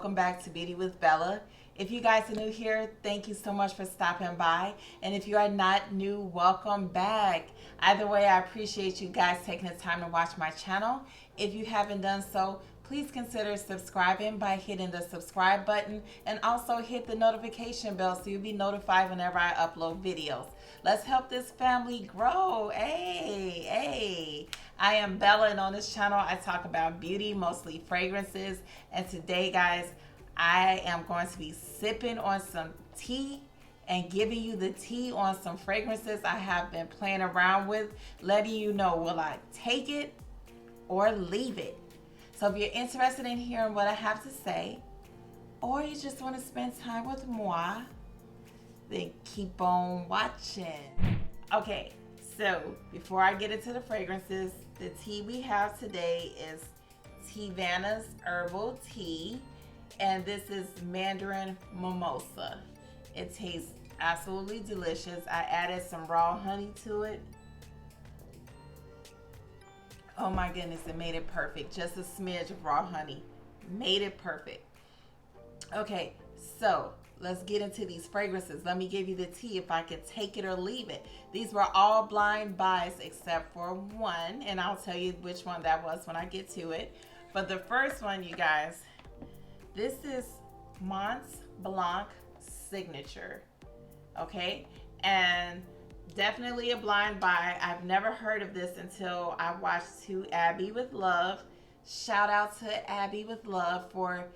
welcome back to Beauty with Bella. If you guys are new here, thank you so much for stopping by. And if you are not new, welcome back. Either way, I appreciate you guys taking the time to watch my channel. If you haven't done so, please consider subscribing by hitting the subscribe button and also hit the notification bell so you'll be notified whenever I upload videos. Let's help this family grow. Hey. I am Bella, and on this channel I talk about beauty, mostly fragrances. And today, guys, I am going to be sipping on some tea and giving you the tea on some fragrances I have been playing around with, letting you know, will I take it or leave it? So if you're interested in hearing what I have to say, or you just want to spend time with moi, then keep on watching. Okay, so before I get into the fragrances, the tea we have today is Tivana's Herbal Tea, and this is Mandarin Mimosa. It tastes absolutely delicious. I added some raw honey to it. Oh my goodness, it made it perfect. Just a smidge of raw honey. Made it perfect. Okay, so let's get into these fragrances. Let me give you the tea if I can take it or leave it. These were all blind buys except for one, and I'll tell you which one that was when I get to it. But the first one, you guys, this is Mont Blanc Signature. Okay, and definitely a blind buy. I've never heard of this until I watched To Abby with Love. Shout out to Abby with Love for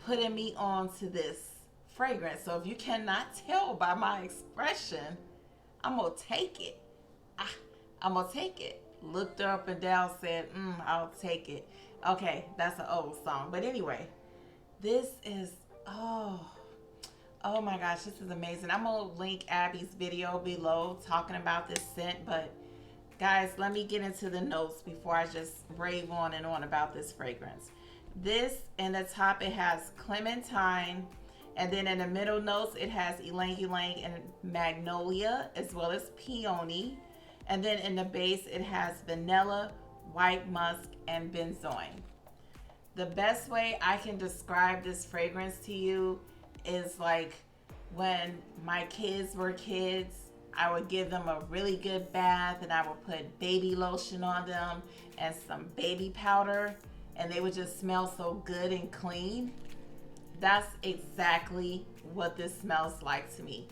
putting me on to this fragrance. So if you cannot tell by my expression, I'm gonna take it. I'm gonna take it. Looked her up and down, said, I'll take it. Okay, that's an old song. But anyway, this is, oh my gosh, this is amazing. I'm gonna link Abby's video below talking about this scent, but guys, let me get into the notes before I just rave on and on about this fragrance. This, in the top, it has clementine, and then in the middle notes, it has ylang ylang and magnolia, as well as peony. And then in the base, it has vanilla, white musk, and benzoin. The best way I can describe this fragrance to you is like when my kids were kids, I would give them a really good bath and I would put baby lotion on them and some baby powder, and they would just smell so good and clean. That's exactly what this smells like to me.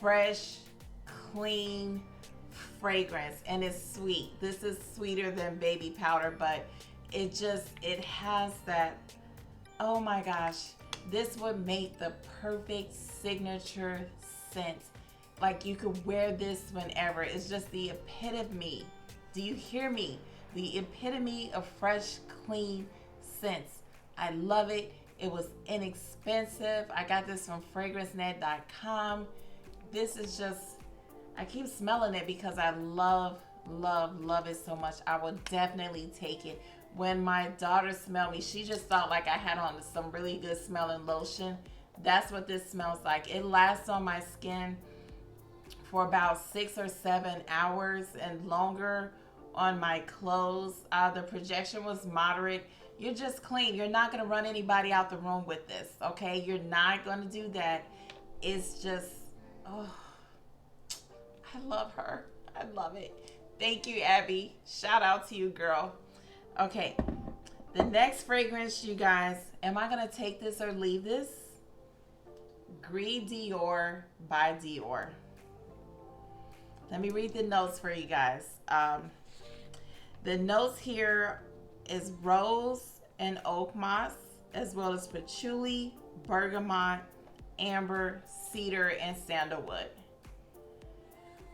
Fresh, clean fragrance, and it's sweet. This is sweeter than baby powder, but it has that, oh my gosh, this would make the perfect signature scent. Like, you could wear this whenever. It's just the epitome. Do you hear me? The epitome of fresh, clean scents. I love it. It was inexpensive. I got this from fragrancenet.com. This is just, I keep smelling it because I love it so much. I will definitely take it. When my daughter smelled me, she just thought like I had on some really good smelling lotion. That's what this smells like. It lasts on my skin for about 6 or 7 hours and longer on my clothes. The projection was moderate. You're just clean. You're not going to run anybody out the room with this, okay? You're not going to do that. It's just, oh, I love her. I love it. Thank you, Abby. Shout out to you, girl. Okay, the next fragrance, you guys, am I going to take this or leave this? Gris Dior by Dior. Let me read the notes for you guys. The notes here is rose and oak moss, as well as patchouli, bergamot, amber, cedar, and sandalwood.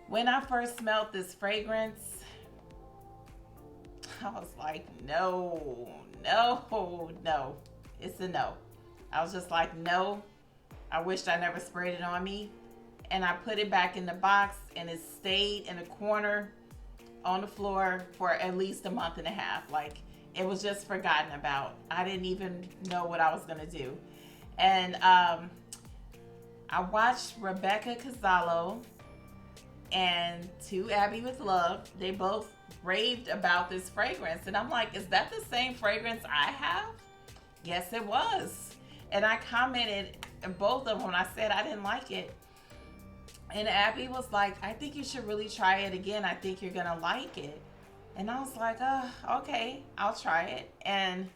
When I first smelled this fragrance, I was like, no. It's a no. I was just like, no. I wished I never sprayed it on me. And I put it back in the box, and it stayed in a corner on the floor for at least a month and a half. Like, it was just forgotten about. I didn't even know what I was gonna do. And I watched Rebecca Casallo and To Abby with Love. They both raved about this fragrance, and I'm like, is that the same fragrance I have? Yes, it was. And I commented both of them when I said I didn't like it. And Abby was like, I think you should really try it again. I think you're going to like it. And I was like, okay, I'll try it. And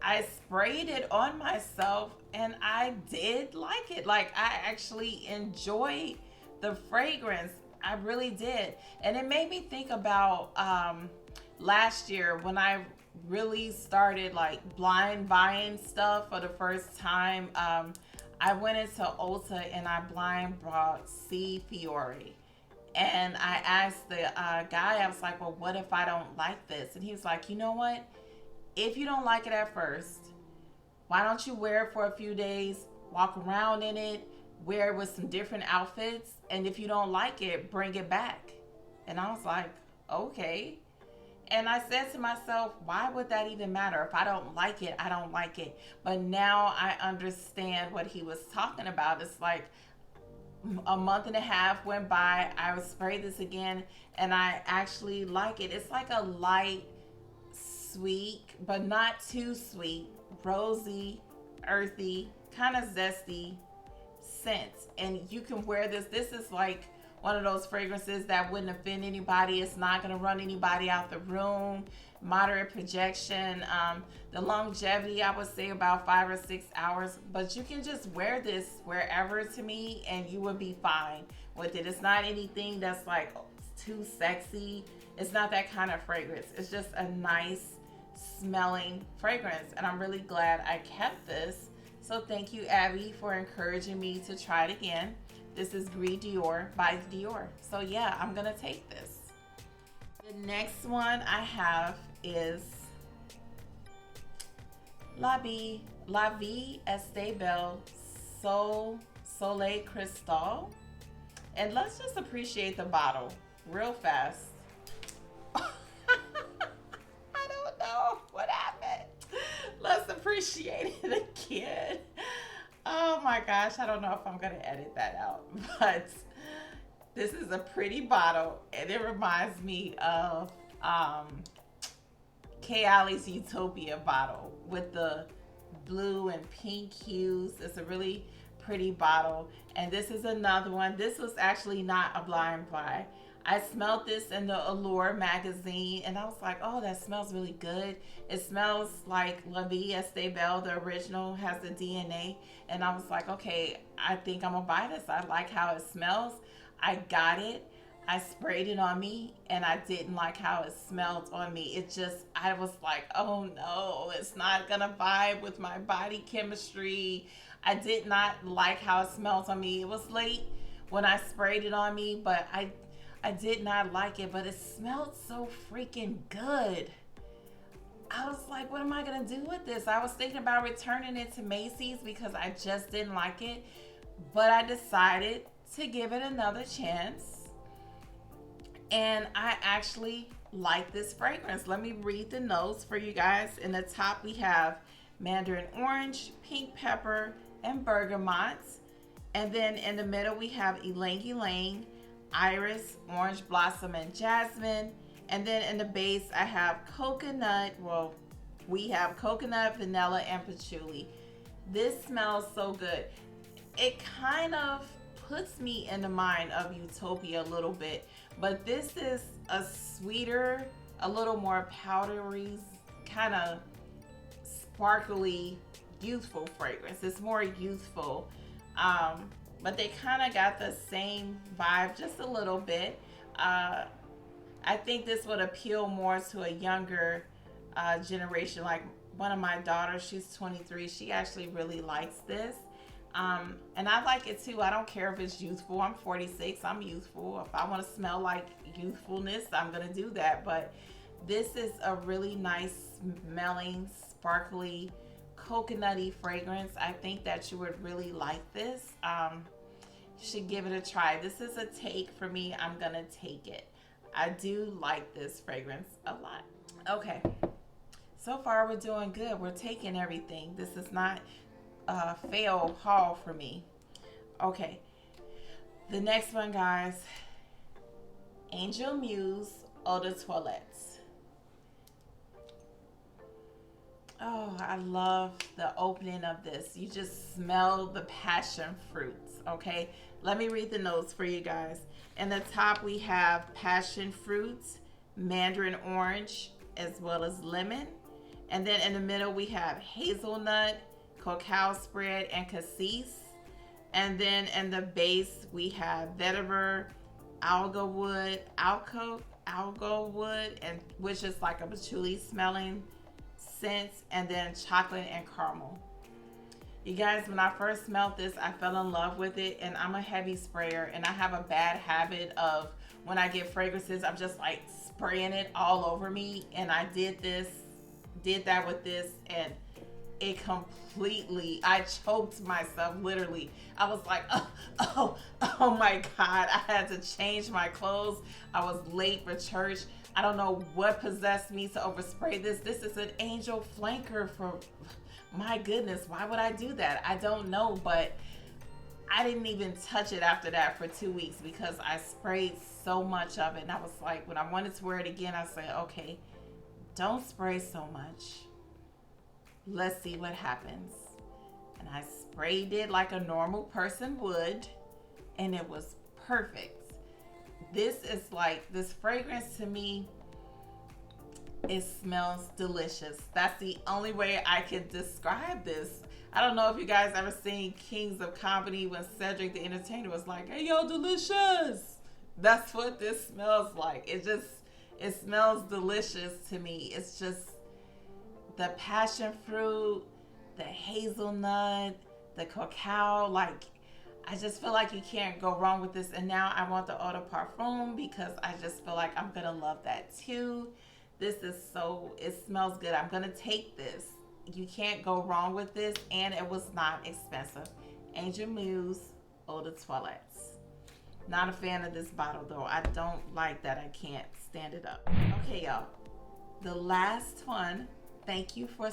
I sprayed it on myself and I did like it. Like, I actually enjoyed the fragrance. I really did. And it made me think about last year when I really started like blind buying stuff for the first time. I went into Ulta and I blind bought C Fiore. And I asked the guy, I was like, well, what if I don't like this? And he was like, you know what? If you don't like it at first, why don't you wear it for a few days, walk around in it, wear it with some different outfits, and if you don't like it, bring it back. And I was like, okay. And I said to myself, why would that even matter? If I don't like it, I don't like it. But now I understand what he was talking about. It's like a month and a half went by, I would spray this again, and I actually like it. It's like a light, sweet, but not too sweet, rosy, earthy, kind of zesty scent. And you can wear this. This is like one of those fragrances that wouldn't offend anybody. It's not going to run anybody out the room. Moderate projection. The longevity, I would say about 5 or 6 hours. But you can just wear this wherever, to me, and you would be fine with it. It's not anything that's like too sexy. It's not that kind of fragrance. It's just a nice smelling fragrance. And I'm really glad I kept this. So thank you, Abby, for encouraging me to try it again. This is Vie Dior by Dior. So yeah, I'm gonna take this. The next one I have is La Vie Est Belle Soleil Cristal. And let's just appreciate the bottle real fast. I don't know what happened. Let's appreciate it again. Oh my gosh, I don't know if I'm going to edit that out, but this is a pretty bottle and it reminds me of Kayali's Utopia bottle with the blue and pink hues. It's a really pretty bottle, and this is another one. This was actually not a blind buy. I smelled this in the Allure magazine and I was like, oh, that smells really good. It smells like La Vie Est Belle, the original, has the DNA. And I was like, okay, I think I'm gonna buy this. I like how it smells. I got it. I sprayed it on me and I didn't like how it smelled on me. It just, I was like, oh no, it's not gonna vibe with my body chemistry. I did not like how it smells on me. It was late when I sprayed it on me, but I did not like it, but it smelled so freaking good. I was like, what am I gonna do with this? I was thinking about returning it to Macy's because I just didn't like it, but I decided to give it another chance. And I actually like this fragrance. Let me read the notes for you guys. In the top, we have mandarin orange, pink pepper, and bergamot. And then in the middle, we have ylang ylang, iris, orange blossom, and jasmine. And then in the base, I have coconut. Well, we have coconut, vanilla, and patchouli. This smells so good. It kind of puts me in the mind of Utopia a little bit, but this is a sweeter, a little more powdery, kind of sparkly, youthful fragrance. It's more youthful. But they kind of got the same vibe, just a little bit. I think this would appeal more to a younger generation. Like one of my daughters, she's 23. She actually really likes this. And I like it too. I don't care if it's youthful. I'm 46. I'm youthful. If I want to smell like youthfulness, I'm going to do that. But this is a really nice smelling, sparkly, coconutty fragrance. I think that you would really like this. You should give it a try. This is a take for me. I'm going to take it. I do like this fragrance a lot. Okay. So far, we're doing good. We're taking everything. This is not a fail haul for me. Okay. The next one, guys. Angel Muse Eau de Toilette. Oh, I love the opening of this. You just smell the passion fruits, okay? Let me read the notes for you guys. In the top, we have passion fruits, mandarin orange, as well as lemon. And then in the middle, we have hazelnut, cacao spread, and cassis. And then in the base, we have vetiver, alga wood, and which is like a patchouli smelling scents, and then chocolate and caramel. You guys, when I first smelled this, I fell in love with it, and I'm a heavy sprayer, and I have a bad habit of when I get fragrances, I'm just like spraying it all over me, and I did that with this, and it completely, I choked myself, literally. I was like, oh my God, I had to change my clothes. I was late for church. I don't know what possessed me to overspray this. This is an angel flanker for, my goodness, why would I do that? I don't know, but I didn't even touch it after that for 2 weeks because I sprayed so much of it. And I was like, when I wanted to wear it again, I said, okay, don't spray so much. Let's see what happens. And I sprayed it like a normal person would, and it was perfect. This is like, this fragrance to me, it smells delicious. That's the only way I could describe this. I don't know if you guys ever seen Kings of Comedy when Cedric the Entertainer was like, hey yo, delicious. That's what this smells like. It smells delicious to me. It's just the passion fruit, the hazelnut, the cacao, like, I just feel like you can't go wrong with this. And now I want the eau de parfum because I just feel like I'm gonna love that too. This is so, it smells good. I'm gonna take this. You can't go wrong with this, and it was not expensive. Angel Muse Eau de Toilette. Not a fan of this bottle though. I don't like that I can't stand it up. Okay, y'all. The last one, thank you for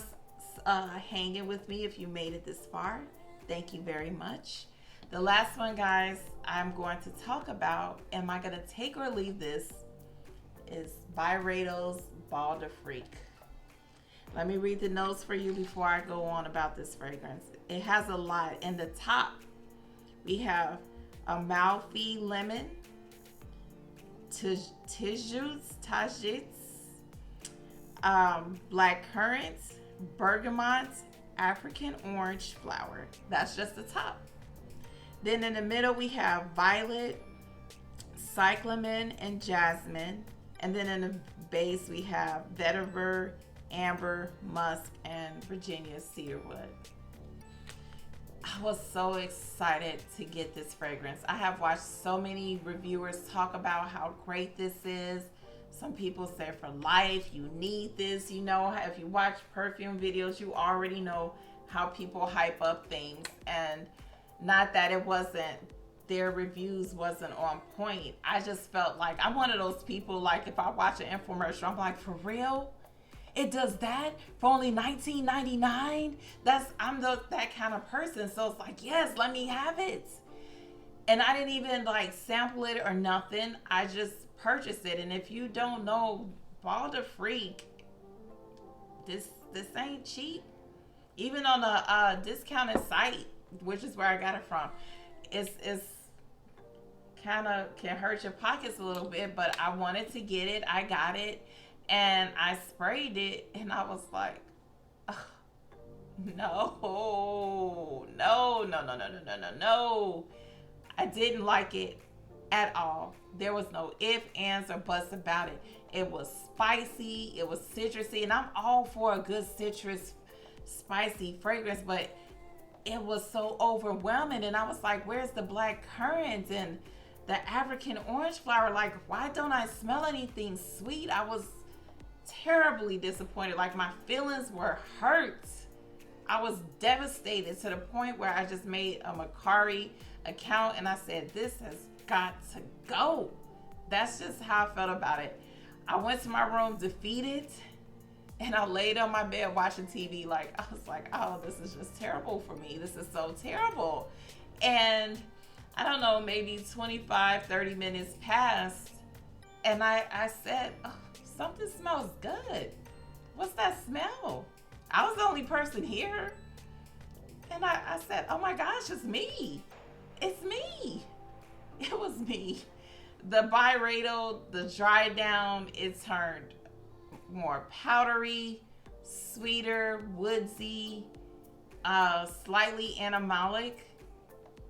hanging with me if you made it this far. Thank you very much. The last one, guys, I'm going to talk about, am I gonna take or leave this, is Byredo's Ball de Freak. Let me read the notes for you before I go on about this fragrance. It has a lot. In the top, we have Amalfi Lemon, Tajits, Black Currants, Bergamot, African Orange Flower. That's just the top. Then in the middle, we have Violet, Cyclamen, and Jasmine. And then in the base, we have Vetiver, Amber, Musk, and Virginia Cedarwood. I was so excited to get this fragrance. I have watched so many reviewers talk about how great this is. Some people say for life, you need this. You know, if you watch perfume videos, you already know how people hype up things. And not that it wasn't, their reviews wasn't on point. I just felt like I'm one of those people, like if I watch an infomercial, I'm like, for real? It does that for only $19.99? I'm that kind of person. So it's like, yes, let me have it. And I didn't even like sample it or nothing. I just purchased it. And if you don't know, Ball de Freak, this ain't cheap. Even on a discounted site, which is where I got it from, it's kind of can hurt your pockets a little bit, but I wanted to get it. I got it. And I sprayed it, and I was like, oh, no. I didn't like it at all. There was no ifs, ands, or buts about it. It was spicy. It was citrusy, and I'm all for a good citrus, spicy fragrance, but it was so overwhelming, and I was like, where's the black currant and the African orange flower? Like, why don't I smell anything sweet? I was terribly disappointed. Like, my feelings were hurt. I was devastated to the point where I just made a Macari account and I said, this has got to go. That's just how I felt about it. I went to my room defeated, and I laid on my bed watching TV. Like, I was like, oh, this is just terrible for me. This is so terrible. And I don't know, maybe 25, 30 minutes passed, and I said, oh, something smells good. What's that smell? I was the only person here. And I said, oh my gosh, it's me. It's me. It was me. The Byredo, the dry down, it turned more powdery, sweeter, woodsy, slightly animalic.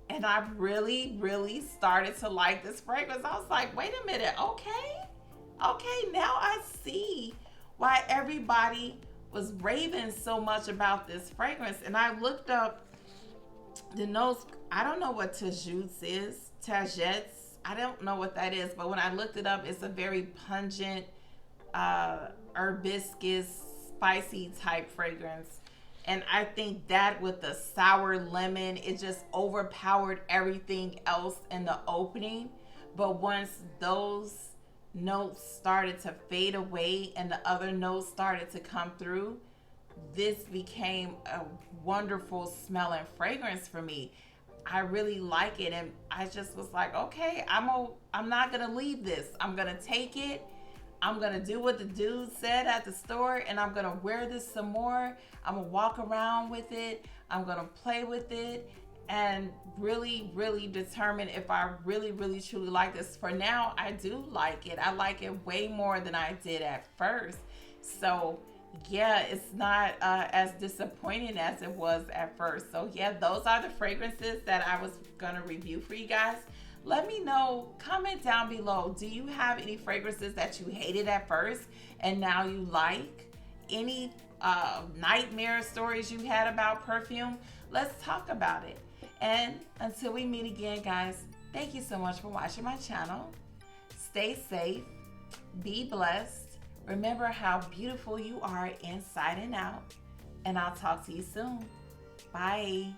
And I really, really started to like this fragrance. I was like, wait a minute, okay, now I see why everybody was raving so much about this fragrance. And I looked up the notes. I don't know what Tajoutes is. Tagettes. I don't know what that is. But when I looked it up, it's a very pungent, hibiscus, spicy type fragrance. And I think that with the sour lemon, it just overpowered everything else in the opening. But once those notes started to fade away and the other notes started to come through, this became a wonderful smelling fragrance for me. I really like it, and I just was like, okay, I'm not gonna leave this. I'm gonna take it. I'm gonna do what the dude said at the store, and I'm gonna wear this some more. I'm gonna walk around with it. I'm gonna play with it and really, really determine if I really, really, truly like this. For now, I do like it. I like it way more than I did at first. So yeah, it's not as disappointing as it was at first. So yeah, those are the fragrances that I was gonna review for you guys. Let me know, comment down below, do you have any fragrances that you hated at first and now you like? Any nightmare stories you had about perfume? Let's talk about it. And until we meet again, guys, thank you so much for watching my channel. Stay safe, be blessed. Remember how beautiful you are inside and out. And I'll talk to you soon. Bye.